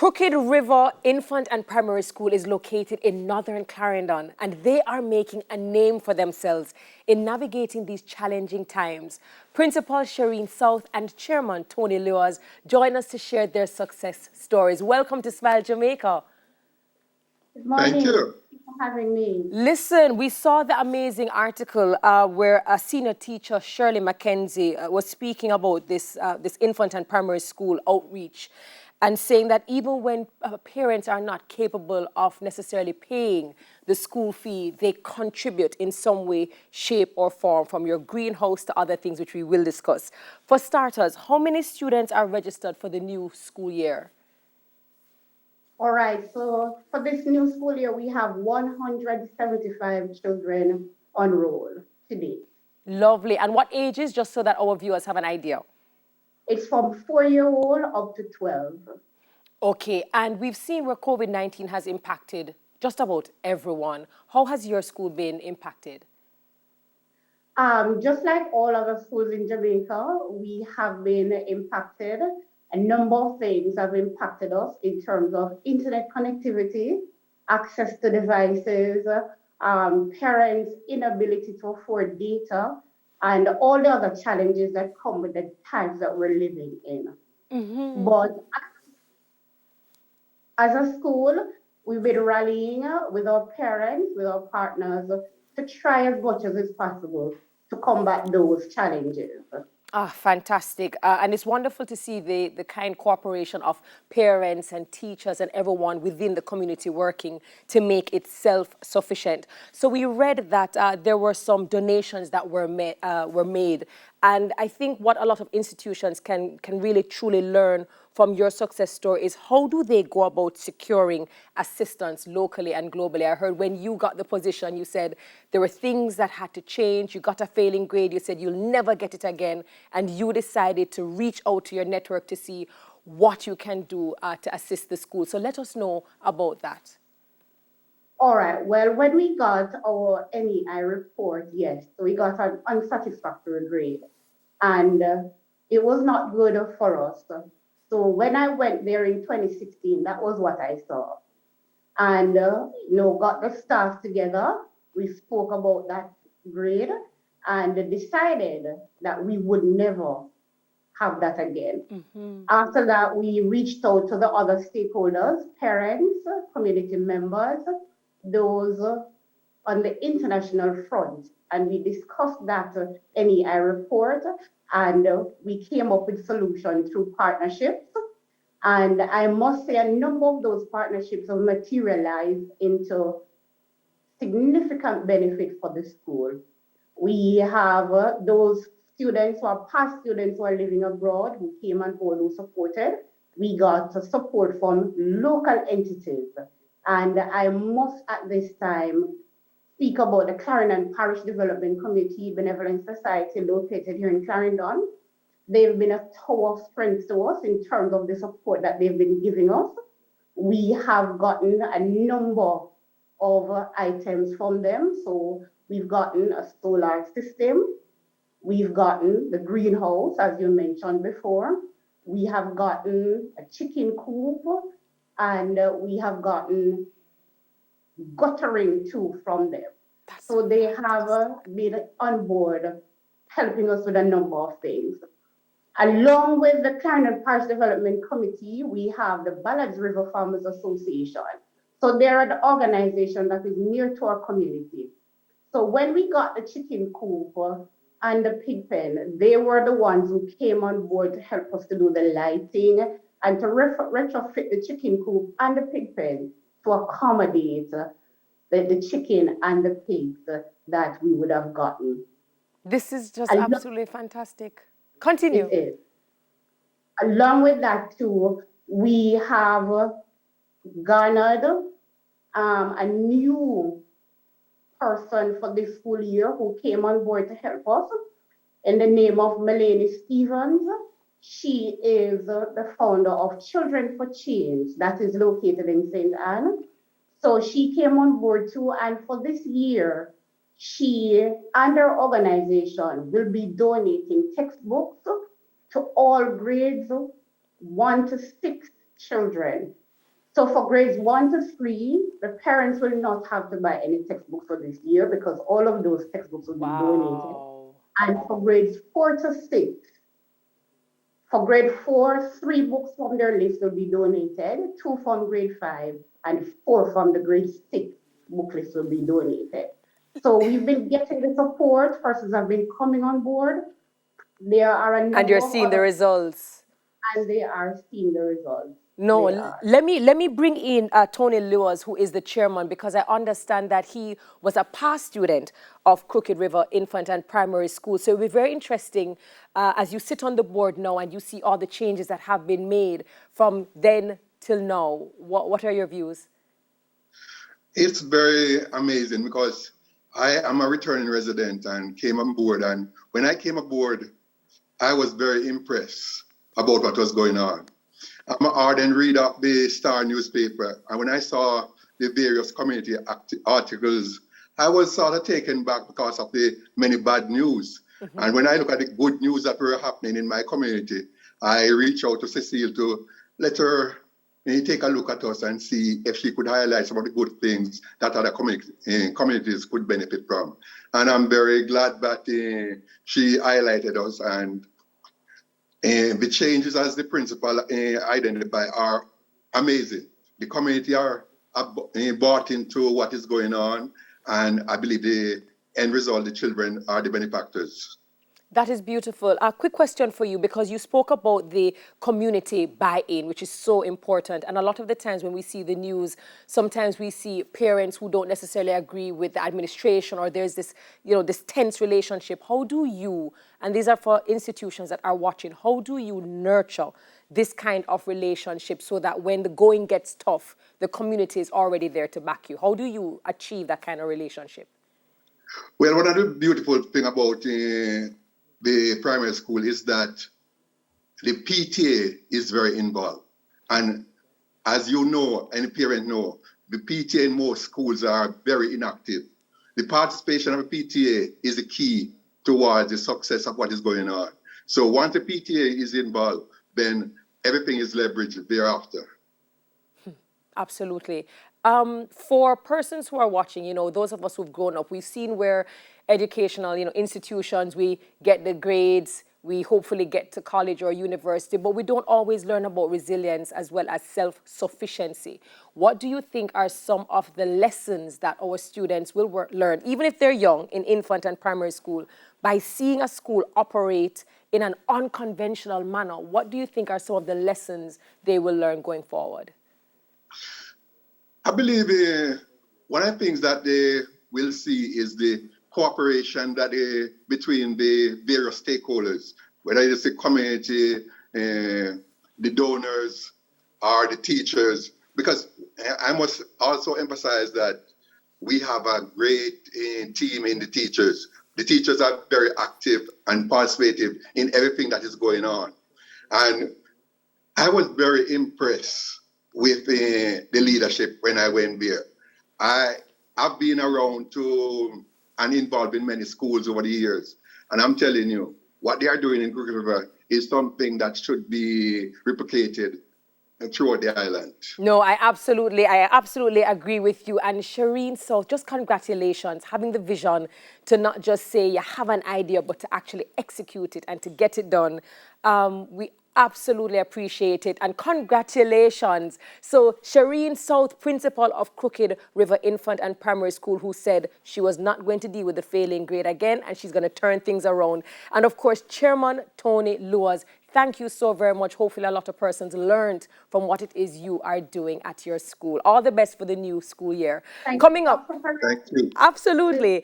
Crooked River Infant and Primary School is located in northern Clarendon, and they are making a name for themselves in navigating these challenging times. Principal Shireen South and Chairman Tony Lewis join us to share their success stories. Welcome to Smile Jamaica. Good morning. Thank you. Thank you for having me. Listen, we saw the amazing article where a senior teacher, Shirley Mackenzie, was speaking about this infant and primary school outreach and saying that even when parents are not capable of necessarily paying the school fee, they contribute in some way, shape or form, from your greenhouse to other things, which we will discuss. For starters, how many students are registered for the new school year? All right, so for this new school year, we have 175 children enrolled today. Lovely. And what ages, just so that our viewers have an idea? It's from 4-year-old up to 12. Okay, and we've seen where COVID-19 has impacted just about everyone. How has your school been impacted? Just like all other schools in Jamaica, we have been impacted. A number of things have impacted us in terms of internet connectivity, access to devices, parents' inability to afford data, and all the other challenges that come with the times that we're living in. But as a school, we've been rallying with our parents, with our partners, to try as much as is possible to combat those challenges. Ah, fantastic. And it's wonderful to see the kind cooperation of parents and teachers and everyone within the community working to make it self-sufficient. So we read that there were some donations that were made. And I think what a lot of institutions can really truly learn from your success story is how do they go about securing assistance locally and globally? I heard when you got the position, you said there were things that had to change. You got a failing grade. You said you'll never get it again. And you decided to reach out to your network to see what you can do to assist the school. So let us know about that. All right. Well, when we got our NEI report, yes, we got an unsatisfactory grade. And it was not good for us. So when I went there in 2016, that was what I saw. And, got the staff together. We spoke about that grade and decided that we would never have that again. After that, we reached out to the other stakeholders, parents, community members, those on the international front. And we discussed that NEI report, and we came up with solutions through partnerships. And I must say a number of those partnerships have materialized into significant benefit for the school. We have those students who are past students who are living abroad who came on board, who supported. We got support from local entities. And I must at this time speak about the Clarendon Parish Development Committee Benevolent Society located here in Clarendon. They've been a tower of strength to us in terms of the support that they've been giving us. We have gotten a number of items from them. So we've gotten a solar system. We've gotten the greenhouse, as you mentioned before. We have gotten a chicken coop, and we have gotten guttering too from them. So they have been on board helping us with a number of things. Along with the Clarendon Parish Development Committee, we have the Ballads River Farmers Association. So they're an organization that is near to our community. So when we got the chicken coop and the pig pen, they were the ones who came on board to help us to do the lighting and to retrofit the chicken coop and the pig pen to accommodate the chicken and the pigs that we would have gotten. This is just absolutely fantastic. Continue. It is. Along with that too, we have garnered a new person for this school year who came on board to help us in the name of Melanie Stevens. She is the founder of Children for Change that is located in St. Anne. So she came on board too, and for this year, she and her organization will be donating textbooks to all grades 1 to 6 children So for grades 1 to 3, the parents will not have to buy any textbooks for this year because all of those textbooks will be donated. Wow. And for grades 4 to 6, for grade 4, 3 books from their list will be donated, 2 from grade 5, and 4 from the grade 6 book list will be donated. So we've been getting the support. Persons have been coming on board. There are a And number you're of seeing the other, results. and they are seeing the results. No, They are. let me bring in Tony Lewis, who is the chairman, because I understand that he was a past student of Crooked River Infant and Primary School. So it will be very interesting as you sit on the board now and you see all the changes that have been made from then till now. What are your views? It's very amazing because I am a returning resident and came on board. And when I came aboard, I was very impressed about what was going on. I'm an ardent reader of the Star newspaper, and when I saw the various community articles, I was sort of taken back because of the many bad news. And when I look at the good news that were happening in my community, I reached out to Cecile to let her take a look at us and see if she could highlight some of the good things that other communities could benefit from. And I'm very glad that she highlighted us, and the changes as the principal identify are amazing. The community are bought into what is going on, and I believe the end result, the children are the benefactors. That is beautiful. A quick question for you, because you spoke about the community buy-in, which is so important. And a lot of the times when we see the news, sometimes we see parents who don't necessarily agree with the administration, or there's this, this tense relationship. How do you, and these are for institutions that are watching, how do you nurture this kind of relationship so that when the going gets tough, the community is already there to back you? How do you achieve that kind of relationship? Well, one of the beautiful things about the primary school is that the PTA is very involved. And as you know, any parent know, the PTA in most schools are very inactive. The participation of the PTA is the key towards the success of what is going on. So once the PTA is involved, then everything is leveraged thereafter. Absolutely. For persons who are watching, those of us who've grown up, we've seen where educational, institutions, we get the grades, we hopefully get to college or university, but we don't always learn about resilience as well as self-sufficiency. What do you think are some of the lessons that our students will learn, even if they're young, in infant and primary school, by seeing a school operate in an unconventional manner? What do you think are some of the lessons they will learn going forward? I believe one of the things that they will see is the cooperation that between the various stakeholders, whether it's the community, the donors, or the teachers. Because I must also emphasize that we have a great team in the teachers. The teachers are very active and participative in everything that is going on. And I was very impressed with the leadership when I went there. I've been around to and involved in many schools over the years. And I'm telling you, what they are doing in Crooked River is something that should be replicated throughout the island. No, I absolutely agree with you. And Shireen, so just congratulations, having the vision to not just say you have an idea, but to actually execute it and to get it done. We absolutely appreciate it, and congratulations. So Shireen South, principal of Crooked River Infant and Primary School, who said she was not going to deal with the failing grade again, and she's going to turn things around. And of course, Chairman Tony Lewis, thank you so very much. Hopefully a lot of persons learned from what it is you are doing at your school. All the best for the new school year. Thank Coming you. up. Thank you. Absolutely.